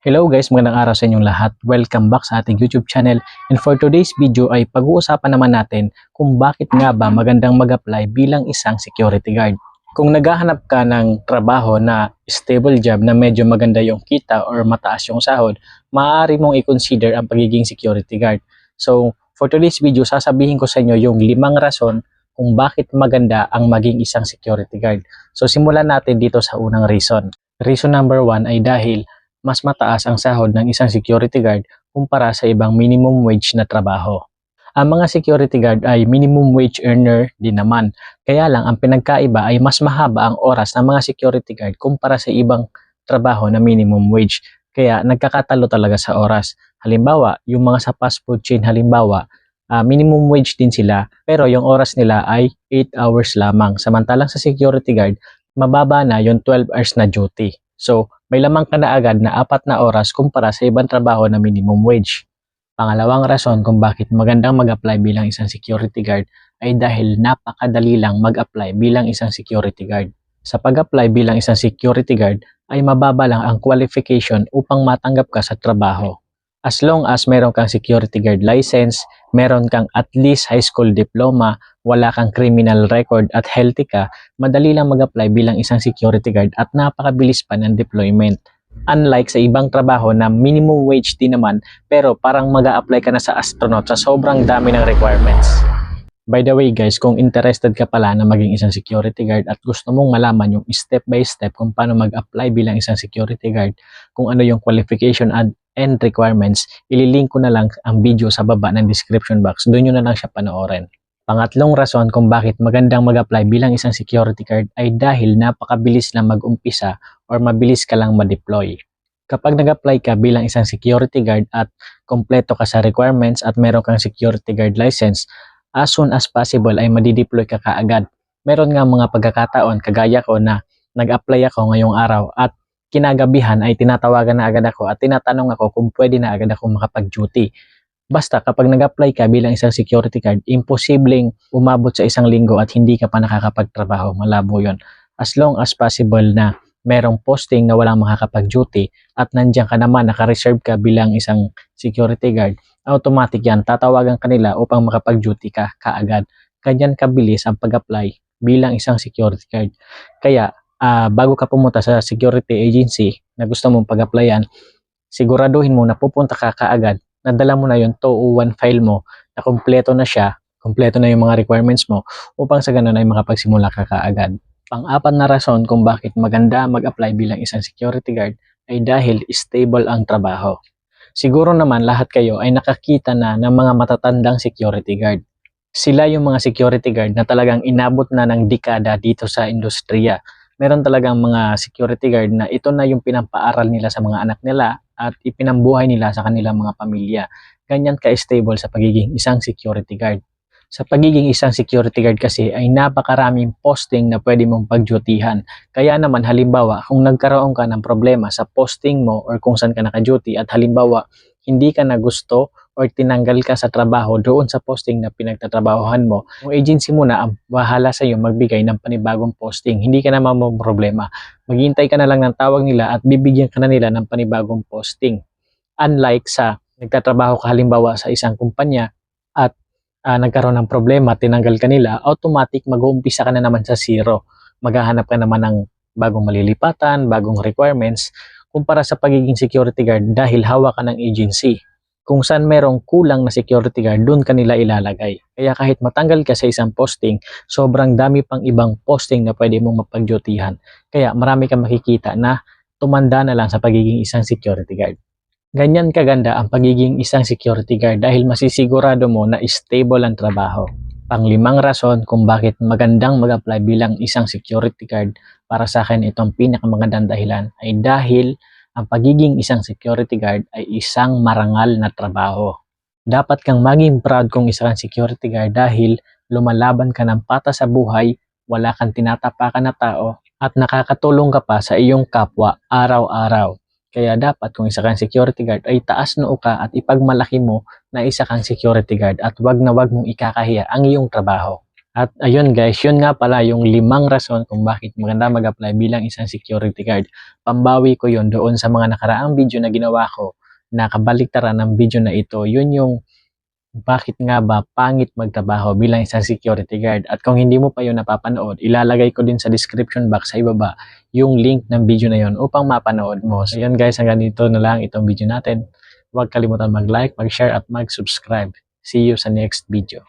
Hello guys, magandang araw sa inyong lahat. Welcome back sa ating YouTube channel. And for today's video ay pag-uusapan naman natin kung bakit nga ba magandang mag-apply bilang isang security guard. Kung naghahanap ka ng trabaho na stable job na medyo maganda yung kita or mataas yung sahod, maaari mong i-consider ang pagiging security guard. So, for today's video, sasabihin ko sa inyo yung 5 rason kung bakit maganda ang maging isang security guard. So, simulan natin dito sa unang reason. Reason number 1 ay dahil mas mataas ang sahod ng isang security guard kumpara sa ibang minimum wage na trabaho. Ang mga security guard ay minimum wage earner din naman. Kaya lang ang pinagkaiba ay mas mahaba ang oras ng mga security guard kumpara sa ibang trabaho na minimum wage. Kaya nagkakatalo talaga sa oras. Halimbawa, yung mga sa fast food chain halimbawa, minimum wage din sila pero yung oras nila ay 8 hours lamang. Samantalang sa security guard, mababa na yung 12 hours na duty. So, may lamang ka na agad na 4 na oras kumpara sa ibang trabaho na minimum wage. Pangalawang rason kung bakit magandang mag-apply bilang isang security guard ay dahil napakadali lang mag-apply bilang isang security guard. Sa pag-apply bilang isang security guard ay mababa lang ang qualification upang matanggap ka sa trabaho. As long as meron kang security guard license, meron kang at least high school diploma, wala kang criminal record at healthy ka, madali lang mag-apply bilang isang security guard at napakabilis pa ng deployment. Unlike sa ibang trabaho na minimum wage din naman pero parang mag-a-apply ka na sa astronaut sa sobrang dami ng requirements. By the way guys, kung interested ka pala na maging isang security guard at gusto mong malaman yung step by step kung paano mag-apply bilang isang security guard, kung ano yung qualification and requirements, ililink ko na lang ang video sa baba ng description box. Doon nyo na lang siya panoorin. Pangatlong rason kung bakit magandang mag-apply bilang isang security guard ay dahil napakabilis lang mag-umpisa or mabilis ka lang ma-deploy. Kapag nag-apply ka bilang isang security guard at kompleto ka sa requirements at meron kang security guard license, as soon as possible ay madideploy ka kaagad. Meron nga mga pagkakataon kagaya ko na nag-apply ako ngayong araw at kinagabihan ay tinatawagan na agad ako at tinatanong ako kung pwede na agad ako makapag-duty. Basta kapag nag-apply ka bilang isang security guard, imposibleng umabot sa 1 linggo at hindi ka pa nakakapagtrabaho. Malabo yun. As long as possible na merong posting na walang makakapag-duty at nandiyan ka naman, naka-reserve ka bilang isang security guard, automatic yan, tatawagan kanila upang makapag-duty ka kaagad. Ganyan kabilis ang pag-apply bilang isang security guard. Kaya, bago ka pumunta sa security agency na gusto mong pag-applyan, siguraduhin mo na pupunta ka kaagad, nadala mo na yung 201 file mo, na kompleto na siya, kompleto na yung mga requirements mo, upang sa ganun ay makapagsimula ka kaagad. Pang-apat na rason kung bakit maganda mag-apply bilang isang security guard ay dahil stable ang trabaho. Siguro naman lahat kayo ay nakakita na ng mga matatandang security guard. Sila yung mga security guard na talagang inabot na ng dekada dito sa industriya. Meron talagang mga security guard na ito na yung pinampaaral nila sa mga anak nila at ipinambuhay nila sa kanilang mga pamilya. Ganyan ka-stable sa pagiging isang security guard. Sa pagiging isang security guard kasi ay napakaraming posting na pwede mong pag-dutyhan. Kaya naman halimbawa kung nagkaroon ka ng problema sa posting mo or kung saan ka naka-duty at halimbawa hindi ka na gusto or tinanggal ka sa trabaho doon sa posting na pinagtatrabahohan mo, yung agency mo na ang bahala sa iyo magbigay ng panibagong posting. Hindi ka na problema. Maghintay ka na lang ng tawag nila at bibigyan ka na nila ng panibagong posting. Unlike sa nagtatrabaho ka halimbawa sa isang kumpanya at nagkaroon ng problema, tinanggal ka nila, automatic mag-uumpisa ka na naman sa zero. Maghahanap ka naman ng bagong malilipatan, bagong requirements, kumpara sa pagiging security guard dahil hawak ka ng agency. Kung saan merong kulang na security guard, doon ka nila ilalagay. Kaya kahit matanggal ka sa isang posting, sobrang dami pang ibang posting na pwede mong mapag-dutyhan. Kaya marami kang makikita na tumanda na lang sa pagiging isang security guard. Ganyan kaganda ang pagiging isang security guard dahil masisigurado mo na stable ang trabaho. Pang-5 rason kung bakit magandang mag-apply bilang isang security guard, para sa akin itong pinakamagandang dahilan ay dahil ang pagiging isang security guard ay isang marangal na trabaho. Dapat kang maging proud kung isang security guard dahil lumalaban ka ng patas sa buhay, wala kang tinatapakan na tao at nakakatulong ka pa sa iyong kapwa araw-araw. Kaya dapat kung isa kang security guard ay taas noo ka at ipagmalaki mo na isa kang security guard at wag na wag mong ikakahiya ang iyong trabaho. At ayun guys, yun nga pala yung 5 rason kung bakit maganda mag-apply bilang isang security guard. Pambawi ko yun doon sa mga nakaraang video na ginawa ko na kabaliktaran ng video na ito. Yun yung bakit nga ba pangit magtrabaho bilang isang security guard. At kung hindi mo pa yun napapanood, ilalagay ko din sa description box sa ibaba yung link ng video na yun upang mapanood mo. So yun guys, hanggang dito na lang itong video natin. Huwag kalimutan mag-like, mag-share at mag-subscribe. See you sa next video.